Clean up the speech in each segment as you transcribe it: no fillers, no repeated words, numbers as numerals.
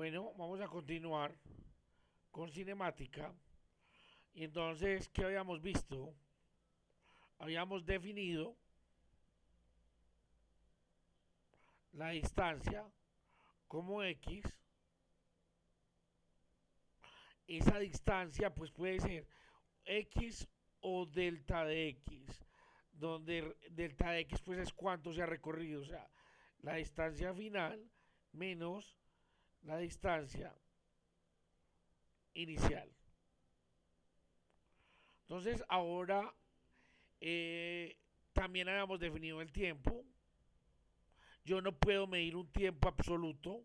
Bueno, vamos a continuar con cinemática. Y entonces, ¿qué habíamos visto? Habíamos definido la distancia como X. Esa distancia pues puede ser X o delta de X, donde delta de X pues es cuánto se ha recorrido, o sea, la distancia final menos la distancia inicial. Entonces ahora también habíamos definido el tiempo. Yo no puedo medir un tiempo absoluto.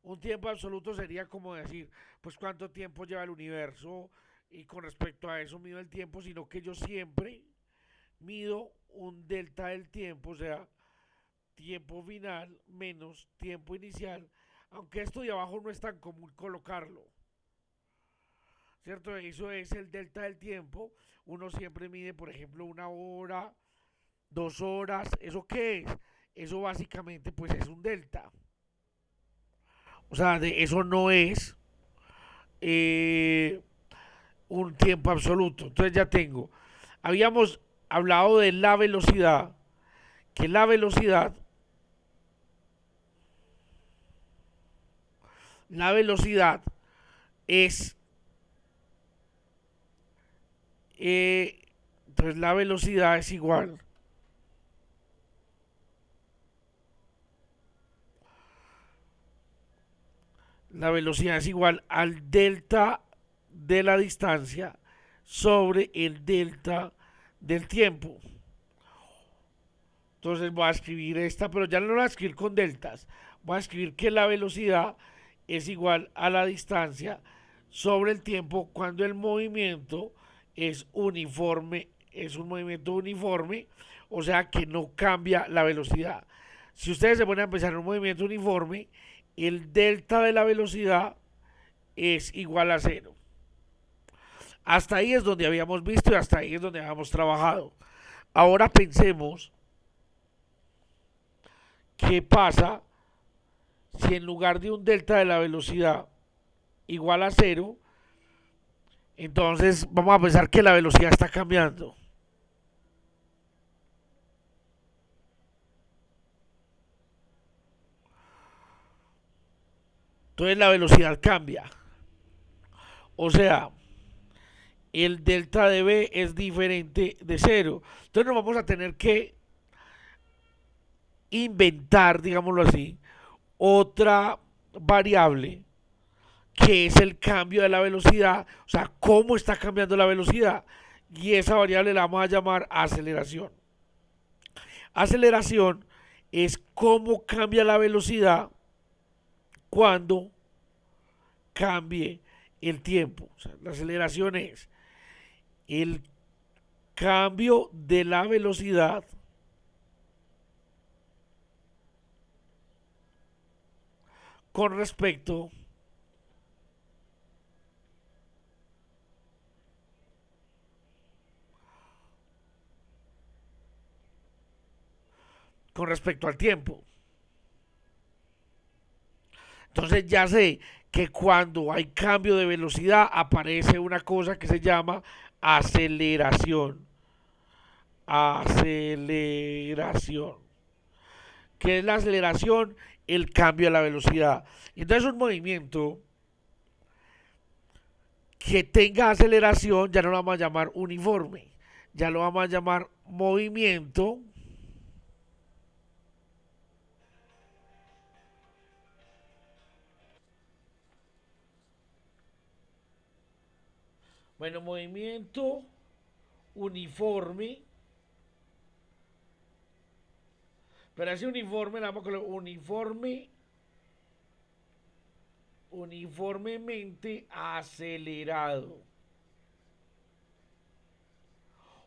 Un tiempo absoluto sería como decir, pues cuánto tiempo lleva el universo y con respecto a eso mido el tiempo, sino que yo siempre mido un delta del tiempo, o sea, tiempo final menos tiempo inicial, aunque esto de abajo no es tan común colocarlo, ¿cierto? Eso es el delta del tiempo. Uno siempre mide, por ejemplo, una hora, 2 horas. ¿Eso qué es? Eso básicamente pues es un delta. O sea, eso no es eh, un tiempo absoluto. Entonces ya tengo. Habíamos hablado de que la velocidad es, entonces la velocidad es igual, la velocidad es igual al delta de la distancia sobre el delta del tiempo. Entonces voy a escribir esta, pero ya no la voy a escribir con deltas. Voy a escribir que la velocidad es igual a la distancia sobre el tiempo cuando el movimiento es uniforme, es un movimiento uniforme, o sea que no cambia la velocidad. Si ustedes se ponen a pensar en un movimiento uniforme, el delta de la velocidad es igual a cero. Hasta ahí es donde habíamos visto y hasta ahí es donde habíamos trabajado. Ahora pensemos qué pasa si en lugar de un delta de la velocidad igual a cero, entonces vamos a pensar que la velocidad está cambiando. Entonces la velocidad cambia. O sea, el delta de b es diferente de cero. Entonces nos vamos a tener que inventar, digámoslo así, otra variable que es el cambio de la velocidad, o sea, cómo está cambiando la velocidad. Y esa variable la vamos a llamar aceleración. Aceleración es cómo cambia la velocidad cuando cambie el tiempo. O sea, la aceleración es el cambio de la velocidad con respecto al tiempo. Entonces ya sé que cuando hay cambio de velocidad aparece una cosa que se llama aceleración. Aceleración. ¿Qué es la aceleración? El cambio de la velocidad. Y entonces un movimiento que tenga aceleración ya no lo vamos a llamar uniforme, ya lo vamos a llamar movimiento. Bueno, movimiento uniforme, pero ese uniforme, la vamos a colocar uniformemente acelerado.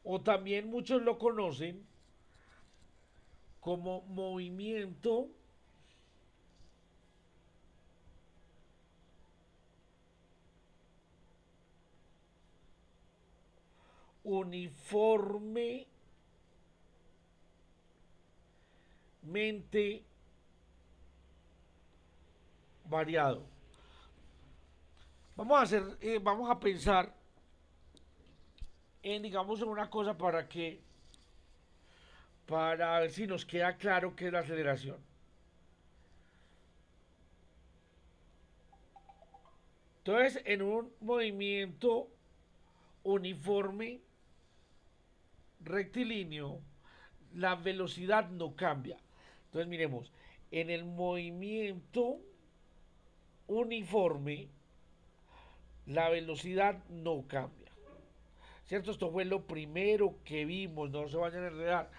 O también muchos lo conocen como movimiento uniformemente variado. Vamos a pensar en, digamos, en una cosa para ver si nos queda claro qué es la aceleración. Entonces, en un movimiento uniforme, rectilíneo, la velocidad no cambia. Entonces, miremos, en el movimiento uniforme, la velocidad no cambia. ¿Cierto? Esto fue lo primero que vimos, no se vayan a enredar.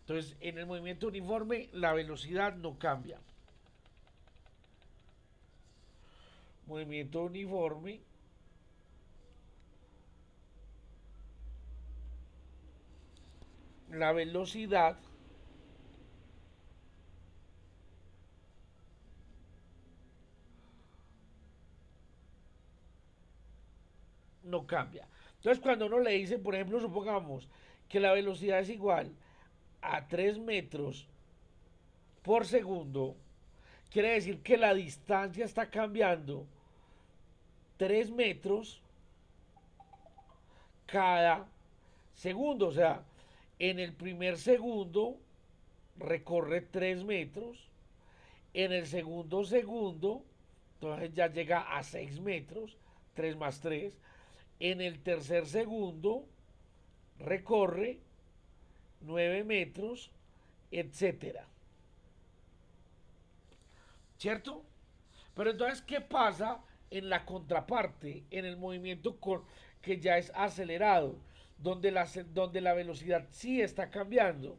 Entonces, en el movimiento uniforme, la velocidad no cambia. Movimiento uniforme, la velocidad no cambia. Entonces, cuando uno le dice, por ejemplo, supongamos que la velocidad es igual a 3 metros por segundo, quiere decir que la distancia está cambiando 3 metros cada segundo. O sea, en el primer segundo recorre 3 metros, en el segundo, entonces ya llega a 6 metros, 3 más 3. En el tercer segundo recorre 9 metros, etcétera. ¿Cierto? Pero entonces, ¿qué pasa en la contraparte, en el movimiento que ya es acelerado, donde la velocidad sí está cambiando?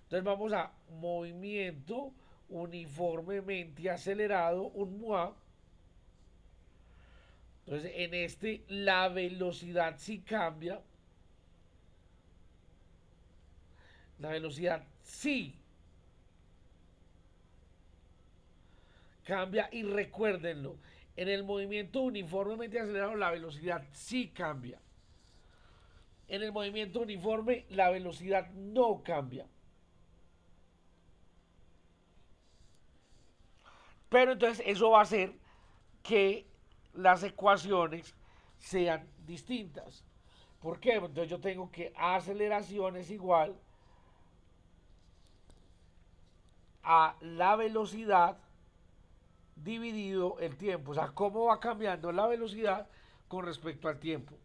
Entonces vamos a movimiento uniformemente acelerado, un MUA. Entonces en este la velocidad sí cambia. La velocidad sí cambia y recuérdenlo, en el movimiento uniformemente acelerado la velocidad sí cambia. En el movimiento uniforme la velocidad no cambia. Pero entonces eso va a hacer que las ecuaciones sean distintas. ¿Por qué? Entonces yo tengo que aceleración es igual a la velocidad dividido el tiempo. O sea, cómo va cambiando la velocidad con respecto al tiempo.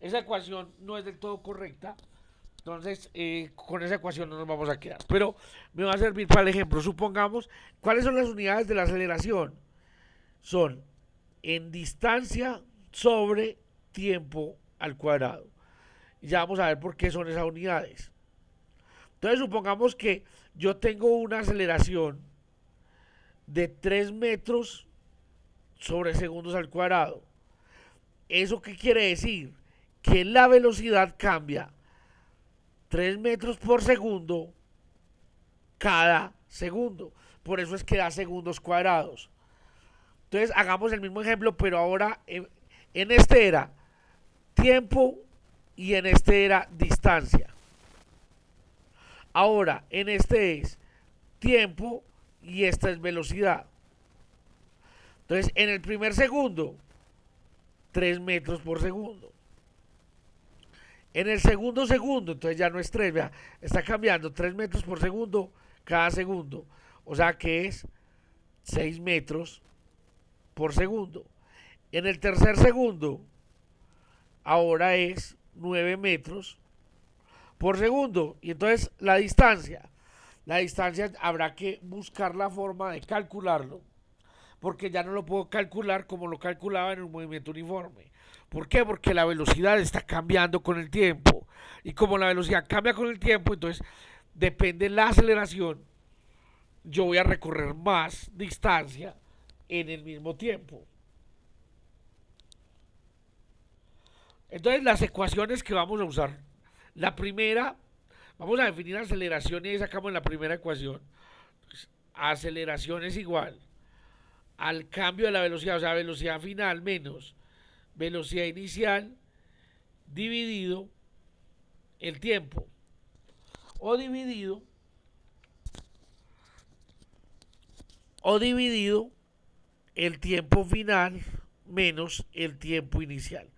Esa ecuación no es del todo correcta. Entonces, con esa ecuación no nos vamos a quedar. Pero me va a servir para el ejemplo. Supongamos, ¿cuáles son las unidades de la aceleración? Son en distancia sobre tiempo al cuadrado. Y ya vamos a ver por qué son esas unidades. Entonces, supongamos que yo tengo una aceleración de 3 metros sobre segundos al cuadrado. ¿Eso qué quiere decir? Que la velocidad cambia 3 metros por segundo cada segundo. Por eso es que da segundos cuadrados. Entonces hagamos el mismo ejemplo, pero ahora en este era tiempo y en este era distancia. Ahora en este es tiempo y esta es velocidad. Entonces en el primer segundo, 3 metros por segundo. En el segundo, entonces ya no es 3, vea, está cambiando 3 metros por segundo cada segundo. O sea que es 6 metros por segundo. En el tercer segundo, ahora es 9 metros por segundo. Y entonces la distancia habrá que buscar la forma de calcularlo, porque ya no lo puedo calcular como lo calculaba en un movimiento uniforme. ¿Por qué? Porque la velocidad está cambiando con el tiempo. Y como la velocidad cambia con el tiempo, entonces depende de la aceleración, yo voy a recorrer más distancia en el mismo tiempo. Entonces las ecuaciones que vamos a usar. La primera, vamos a definir aceleración y ahí sacamos la primera ecuación. Aceleración es igual al cambio de la velocidad, o sea, velocidad final menos velocidad inicial dividido el tiempo o dividido o dividido el tiempo final menos el tiempo inicial.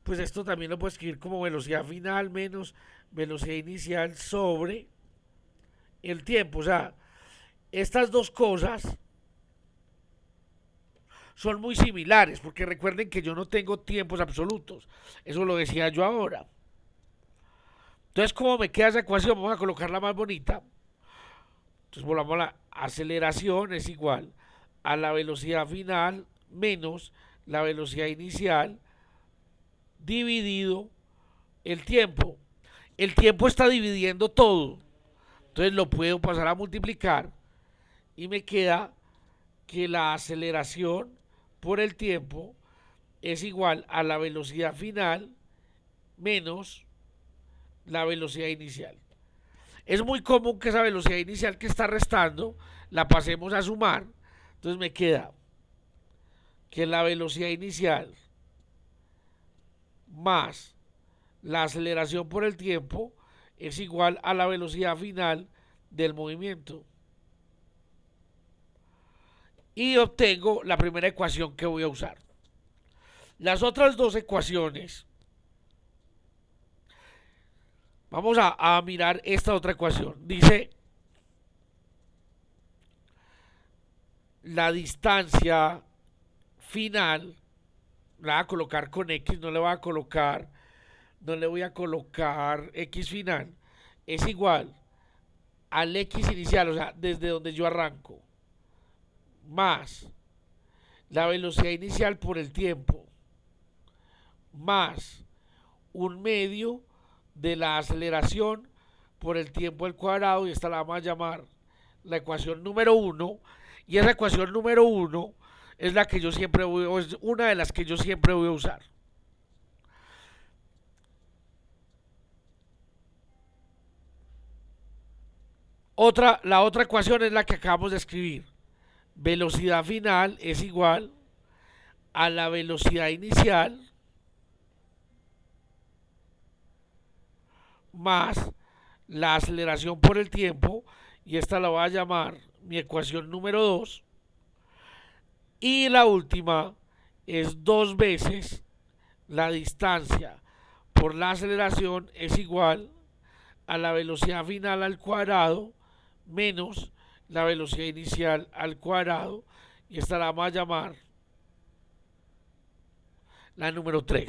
Pues esto también lo puedo escribir como velocidad final menos velocidad inicial sobre el tiempo. O sea, estas dos cosas son muy similares, porque recuerden que yo no tengo tiempos absolutos. Eso lo decía yo ahora. Entonces, ¿cómo me queda esa ecuación? Vamos a colocarla más bonita. Entonces, volvamos a la aceleración es igual a la velocidad final menos la velocidad inicial dividido el tiempo. El tiempo está dividiendo todo. Entonces lo puedo pasar a multiplicar y me queda que la aceleración por el tiempo es igual a la velocidad final menos la velocidad inicial. Es muy común que esa velocidad inicial que está restando la pasemos a sumar. Entonces me queda que la velocidad inicial más la aceleración por el tiempo es igual a la velocidad final del movimiento. Y obtengo la primera ecuación que voy a usar. Las otras dos ecuaciones, vamos a mirar esta otra ecuación. Dice la distancia final, la voy a colocar con X, no le voy a colocar X final, es igual al X inicial, o sea, desde donde yo arranco, más la velocidad inicial por el tiempo, más un medio de la aceleración por el tiempo al cuadrado, y esta la vamos a llamar la ecuación número 1, y esa ecuación número 1 es la que yo siempre voy, o es una de las que yo siempre voy a usar. La otra ecuación es la que acabamos de escribir. Velocidad final es igual a la velocidad inicial más la aceleración por el tiempo, y esta la voy a llamar mi ecuación número 2. Y la última es 2 veces la distancia por la aceleración es igual a la velocidad final al cuadrado menos la velocidad inicial al cuadrado, y esta la vamos a llamar la número 3.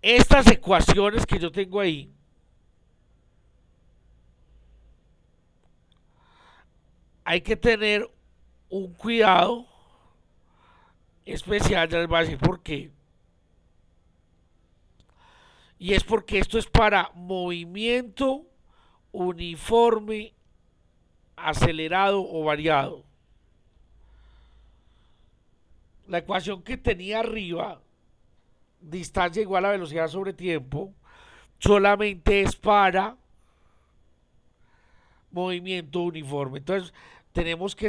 Estas ecuaciones que yo tengo ahí hay que tener un cuidado especial, ya les voy a decir por qué. Y es porque esto es para movimiento uniforme, acelerado o variado. La ecuación que tenía arriba, distancia igual a velocidad sobre tiempo, solamente es para movimiento uniforme. Entonces, tenemos que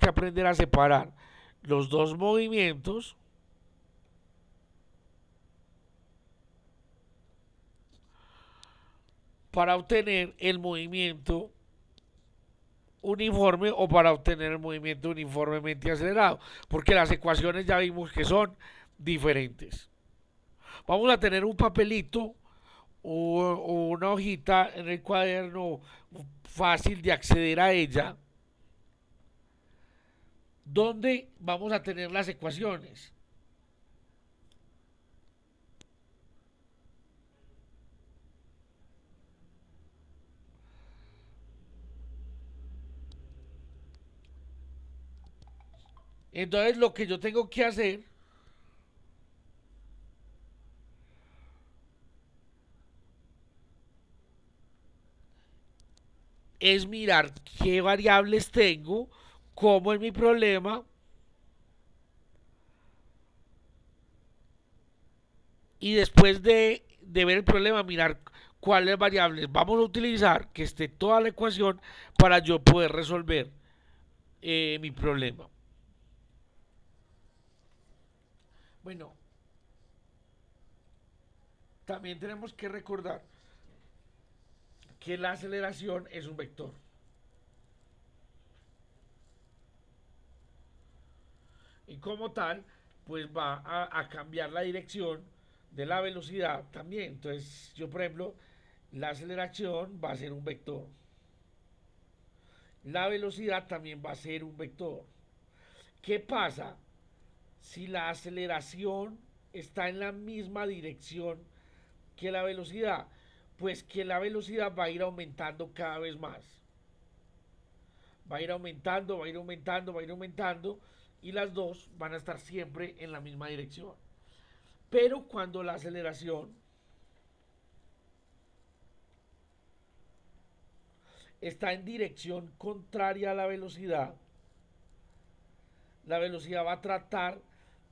aprender a separar los dos movimientos para obtener el movimiento uniforme o para obtener el movimiento uniformemente acelerado, porque las ecuaciones ya vimos que son diferentes. Vamos a tener un papelito o una hojita en el cuaderno fácil de acceder a ella, donde vamos a tener las ecuaciones. Entonces lo que yo tengo que hacer es mirar qué variables tengo, como en mi problema, y después de ver el problema, mirar cuáles variables vamos a utilizar, que esté toda la ecuación para yo poder resolver mi problema. Bueno, también tenemos que recordar que la aceleración es un vector. como tal, pues va a cambiar la dirección de la velocidad también. Entonces, yo por ejemplo, la aceleración va a ser un vector. La velocidad también va a ser un vector. ¿Qué pasa si la aceleración está en la misma dirección que la velocidad? Pues que la velocidad va a ir aumentando cada vez más. Va a ir aumentando, va a ir aumentando, va a ir aumentando y las dos van a estar siempre en la misma dirección. Pero cuando la aceleración está en dirección contraria a la velocidad va a tratar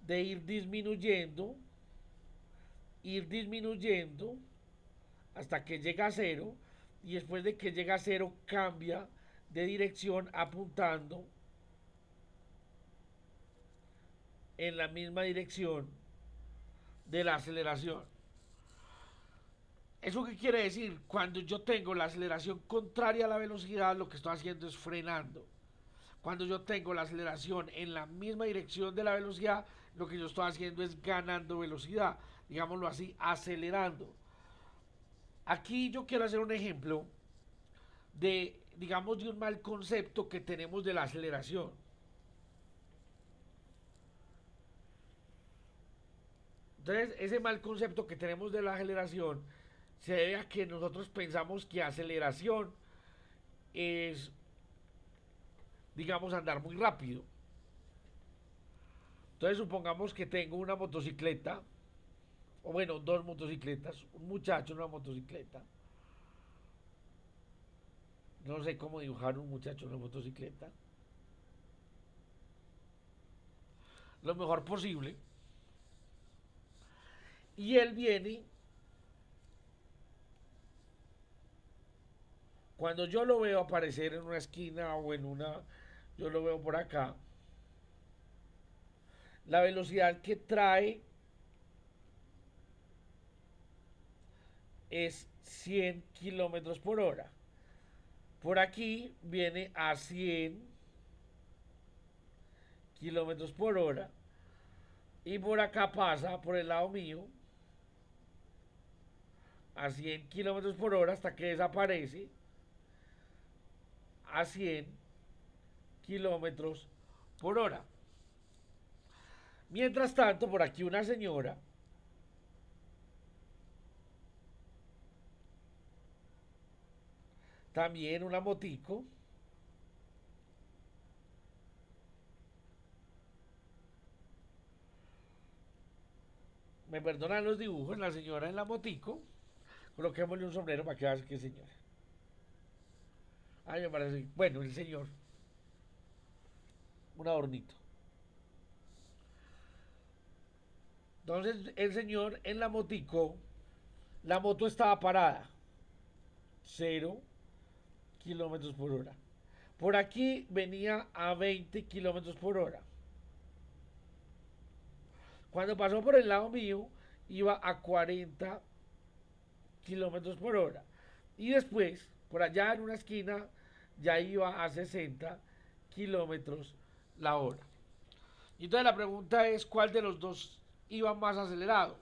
de ir disminuyendo hasta que llega a cero y después de que llega a cero cambia de dirección apuntando en la misma dirección de la aceleración. ¿Eso qué quiere decir? Cuando yo tengo la aceleración contraria a la velocidad, lo que estoy haciendo es frenando. Cuando yo tengo la aceleración en la misma dirección de la velocidad, lo que yo estoy haciendo es ganando velocidad, digámoslo así, acelerando. Aquí yo quiero hacer un ejemplo de, digamos, de un mal concepto que tenemos de la aceleración. Entonces, ese mal concepto que tenemos de la aceleración se debe a que nosotros pensamos que aceleración es, digamos, andar muy rápido. Entonces, supongamos que tengo una motocicleta, o bueno, dos motocicletas, un muchacho en una motocicleta. No sé cómo dibujar un muchacho en una motocicleta. Lo mejor posible. Y él viene, cuando yo lo veo aparecer en una esquina o en una, yo lo veo por acá, la velocidad que trae es 100 kilómetros por hora. Por aquí viene a 100 kilómetros por hora. Y por acá pasa, por el lado mío, a 100 kilómetros por hora hasta que desaparece a 100 kilómetros por hora. Mientras tanto, por aquí una señora también una motico. Me perdonan los dibujos, la señora en la motico. Coloquémosle un sombrero para que veas que señora. Ay, me parece. Bueno, el señor. Un adornito. Entonces, el señor en la motico, la moto estaba parada. 0 kilómetros por hora. Por aquí venía a 20 kilómetros por hora. Cuando pasó por el lado mío, iba a 40 kilómetros por hora. Y después, por allá en una esquina, ya iba a 60 kilómetros la hora. Y entonces la pregunta es, ¿cuál de los dos iba más acelerado?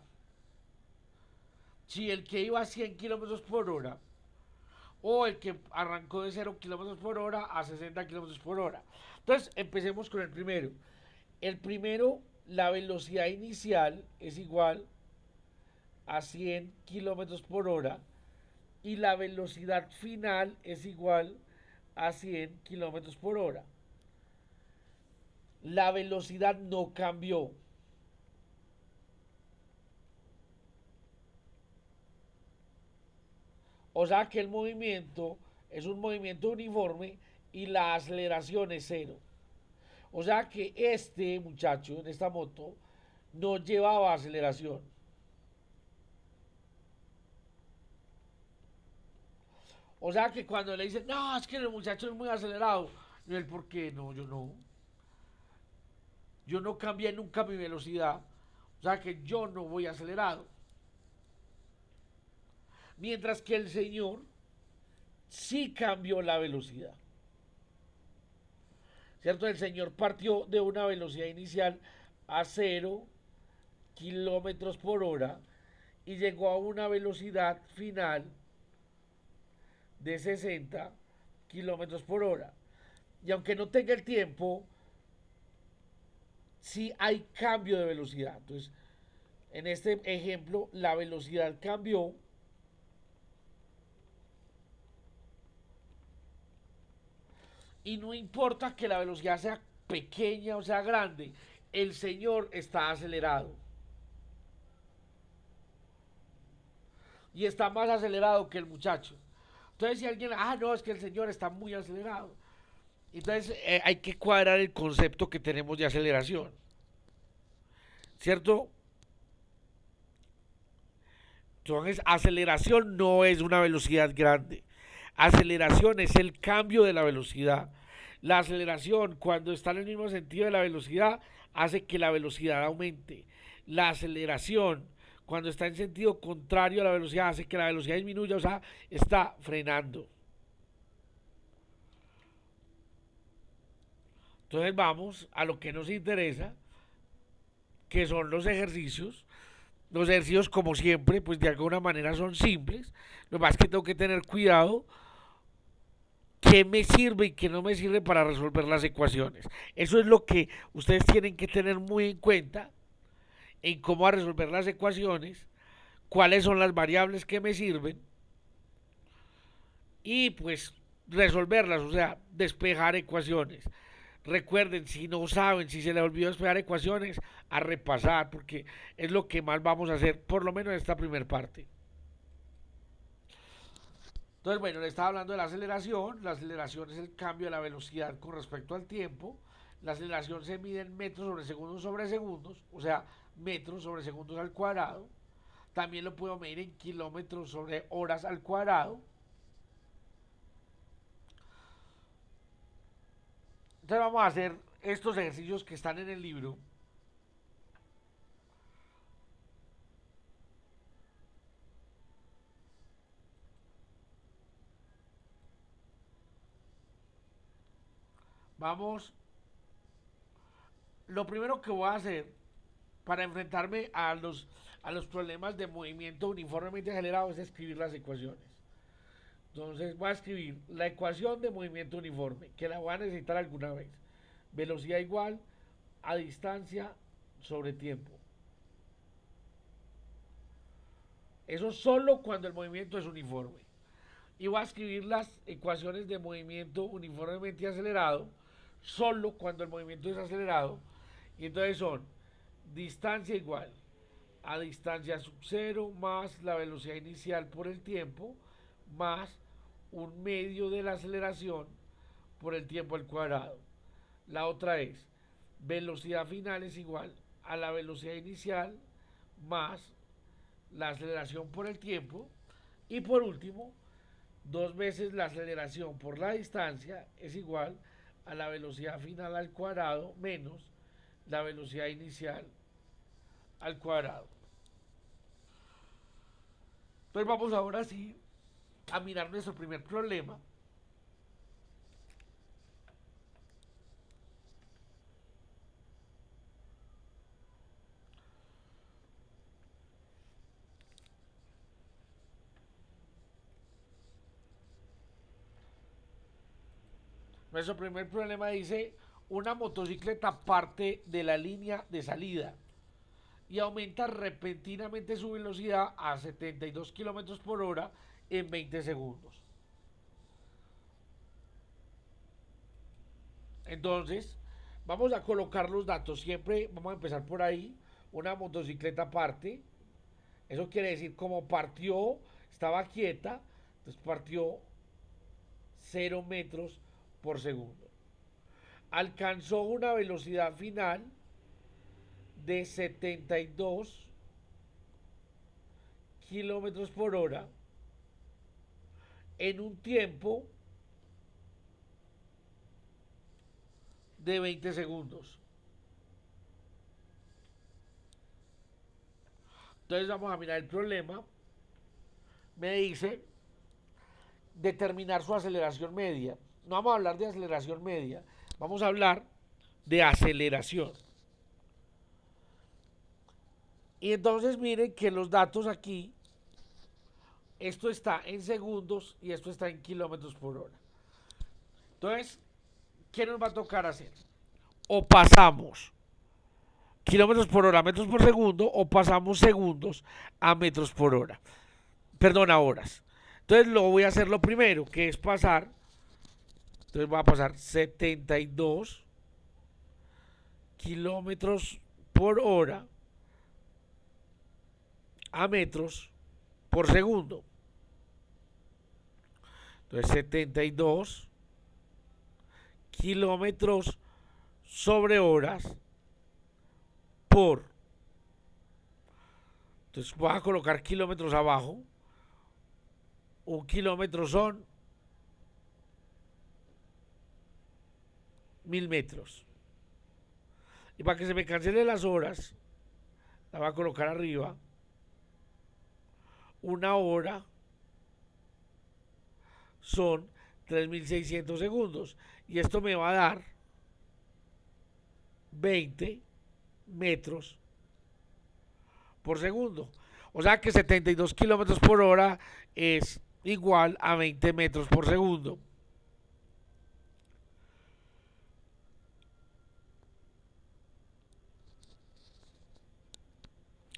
Si el que iba a 100 kilómetros por hora o el que arrancó de 0 kilómetros por hora a 60 kilómetros por hora. Entonces, empecemos con el primero. El primero, la velocidad inicial es igual a 100 kilómetros por hora y la velocidad final es igual a 100 kilómetros por hora. La velocidad no cambió. O sea que el movimiento es un movimiento uniforme y la aceleración es cero. O sea que este muchacho en esta moto no llevaba aceleración. O sea que cuando le dicen, no, es que el muchacho es muy acelerado. Y él, ¿por qué? No, yo no. Yo no cambié nunca mi velocidad. O sea que yo no voy acelerado. Mientras que el señor sí cambió la velocidad. ¿Cierto? El señor partió de una velocidad inicial a 0 km/h y llegó a una velocidad final de 60 km/h. Y aunque no tenga el tiempo, sí hay cambio de velocidad. Entonces, en este ejemplo, la velocidad cambió y no importa que la velocidad sea pequeña o sea grande, el señor está acelerado. Y está más acelerado que el muchacho. Entonces si alguien, no, es que el señor está muy acelerado. Entonces hay que cuadrar el concepto que tenemos de aceleración. ¿Cierto? Entonces aceleración no es una velocidad grande. Aceleración es el cambio de la velocidad. La aceleración, cuando está en el mismo sentido de la velocidad, hace que la velocidad aumente. La aceleración, cuando está en sentido contrario a la velocidad, hace que la velocidad disminuya, o sea, está frenando. Entonces vamos a lo que nos interesa, que son los ejercicios. Los ejercicios, como siempre, pues de alguna manera son simples. Lo más que tengo que tener cuidado qué me sirve y qué no me sirve para resolver las ecuaciones. Eso es lo que ustedes tienen que tener muy en cuenta en cómo resolver las ecuaciones, cuáles son las variables que me sirven y pues resolverlas, o sea, despejar ecuaciones. Recuerden, si no saben, si se les olvidó despejar ecuaciones, a repasar, porque es lo que más vamos a hacer, por lo menos en esta primera parte. Entonces, bueno, le estaba hablando de la aceleración. La aceleración es el cambio de la velocidad con respecto al tiempo. La aceleración se mide en metros sobre segundos, o sea, metros sobre segundos al cuadrado. También lo puedo medir en kilómetros sobre horas al cuadrado. Entonces vamos a hacer estos ejercicios que están en el libro. Vamos, lo primero que voy a hacer para enfrentarme a los problemas de movimiento uniformemente acelerado es escribir las ecuaciones. Entonces voy a escribir la ecuación de movimiento uniforme, que la voy a necesitar alguna vez. Velocidad igual a distancia sobre tiempo. Eso solo cuando el movimiento es uniforme. Y voy a escribir las ecuaciones de movimiento uniformemente acelerado solo cuando el movimiento es acelerado. Y entonces son distancia igual a distancia sub 0 más la velocidad inicial por el tiempo más un medio de la aceleración por el tiempo al cuadrado. La otra es velocidad final es igual a la velocidad inicial más la aceleración por el tiempo. Y por último, dos veces la aceleración por la distancia es igual a la velocidad final al cuadrado menos la velocidad inicial al cuadrado. Entonces vamos ahora sí a mirar nuestro primer problema. Nuestro primer problema dice, una motocicleta parte de la línea de salida y aumenta repentinamente su velocidad a 72 km/h en 20 segundos. Entonces, vamos a colocar los datos. Siempre vamos a empezar por ahí. Una motocicleta parte. Eso quiere decir como partió, estaba quieta, entonces partió 0 metros por segundo. Alcanzó una velocidad final de 72 km/h en un tiempo de 20 segundos. Entonces vamos a mirar el problema. Me dice determinar su aceleración media. No vamos a hablar de aceleración media, vamos a hablar de aceleración. Y entonces miren que los datos aquí, esto está en segundos y esto está en kilómetros por hora. Entonces, ¿qué nos va a tocar hacer? O pasamos kilómetros por hora a metros por segundo o pasamos segundos a metros por hora. Perdón, a horas. Entonces lo voy a hacer lo primero, que es pasar. Entonces voy a pasar 72 kilómetros por hora a metros por segundo. Entonces 72 kilómetros sobre horas por. Entonces voy a colocar kilómetros abajo. Un kilómetro son 1000 metros. Y para que se me cancelen las horas, la voy a colocar arriba. Una hora son 3600 segundos. Y esto me va a dar 20 metros por segundo. O sea que 72 kilómetros por hora es igual a 20 metros por segundo.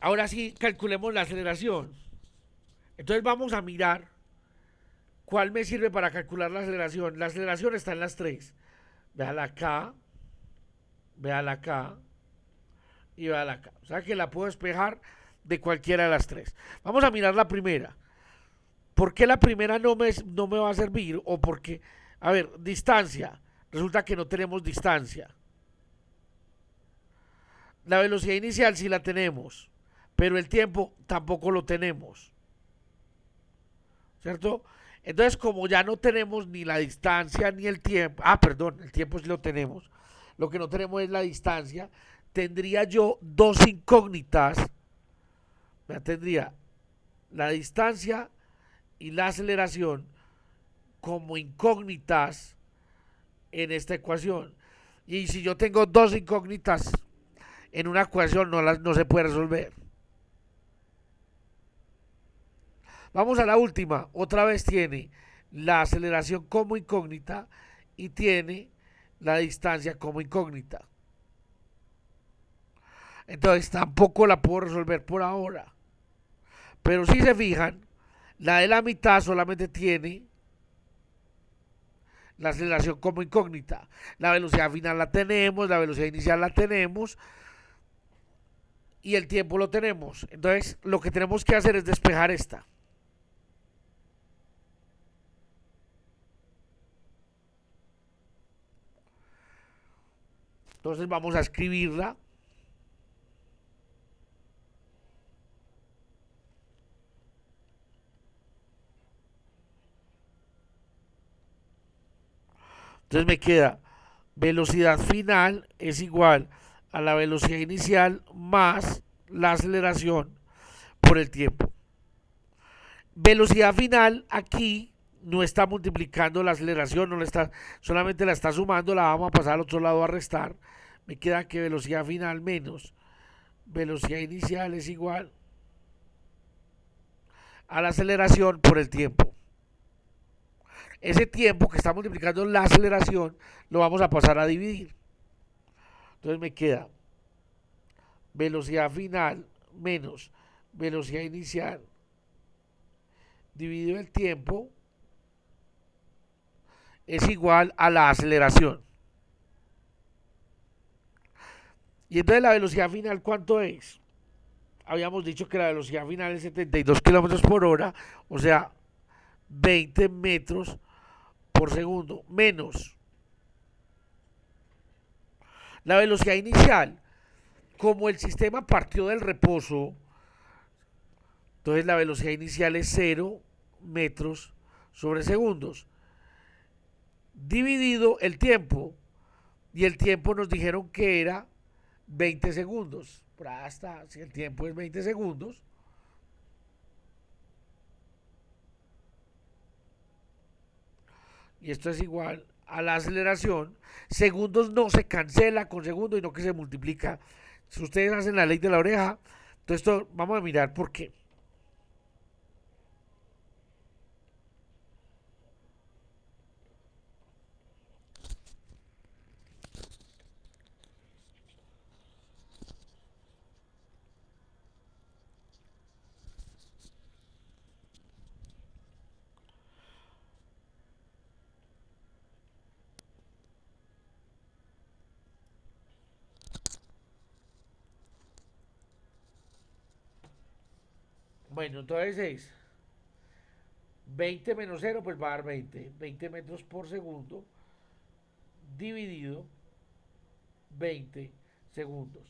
Ahora sí, calculemos la aceleración. Entonces vamos a mirar cuál me sirve para calcular la aceleración. La aceleración está en las tres. Véala acá, véala acá y véala acá. O sea que la puedo despejar de cualquiera de las tres. Vamos a mirar la primera. ¿Por qué la primera no me va a servir? O porque, a ver, distancia. Resulta que no tenemos distancia. La velocidad inicial sí la tenemos, pero el tiempo tampoco lo tenemos. ¿Cierto? Entonces, como ya no tenemos ni la distancia ni el tiempo, perdón, el tiempo sí lo tenemos, lo que no tenemos es la distancia, tendría yo dos incógnitas, tendría la distancia y la aceleración como incógnitas en esta ecuación. Y si yo tengo dos incógnitas en una ecuación, no se puede resolver. Vamos a la última. Otra vez tiene la aceleración como incógnita y tiene la distancia como incógnita. Entonces tampoco la puedo resolver por ahora. Pero si se fijan, la de la mitad solamente tiene la aceleración como incógnita. La velocidad final la tenemos, la velocidad inicial la tenemos y el tiempo lo tenemos. Entonces lo que tenemos que hacer es despejar esta. Entonces vamos a escribirla. Entonces me queda velocidad final es igual a la velocidad inicial más la aceleración por el tiempo. Velocidad final aquí no está multiplicando la aceleración, no le está, solamente la está sumando, la vamos a pasar al otro lado a restar. Me queda que velocidad final menos velocidad inicial es igual a la aceleración por el tiempo. Ese tiempo que está multiplicando la aceleración lo vamos a pasar a dividir. Entonces me queda velocidad final menos velocidad inicial dividido el tiempo es igual a la aceleración. Y entonces la velocidad final, ¿cuánto es? Habíamos dicho que la velocidad final es 72 kilómetros por hora, o sea, 20 metros por segundo, menos la velocidad inicial. Como el sistema partió del reposo, entonces la velocidad inicial es 0 metros sobre segundos, dividido el tiempo, y el tiempo nos dijeron que era 20 segundos. Por ahí está, si el tiempo es 20 segundos, y esto es igual a la aceleración. Segundos no se cancela con segundos, sino que se multiplica. Si ustedes hacen la ley de la oreja, Entonces, vamos a mirar por qué. Bueno, entonces es 20 menos cero, pues va a dar 20. 20 metros por segundo dividido 20 segundos.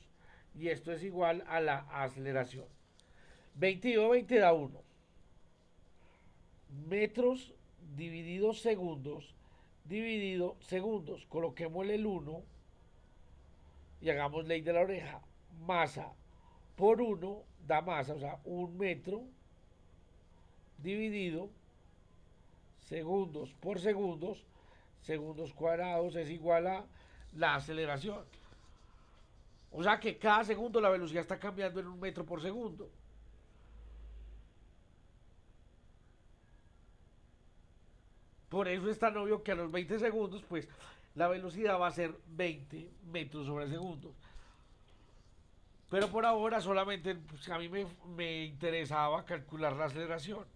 Y esto es igual a la aceleración. 22 20 da 1. Metros dividido segundos dividido segundos. Coloquémosle el 1 y hagamos ley de la oreja. Masa por 1 da masa, o sea, 1 metro dividido segundos por segundos, segundos cuadrados es igual a la aceleración. O sea que cada segundo la velocidad está cambiando en 1 metro por segundo. Por eso es tan obvio que a los 20 segundos, pues la velocidad va a ser 20 metros sobre segundo. Pero por ahora solamente pues, a mí me interesaba calcular la aceleración.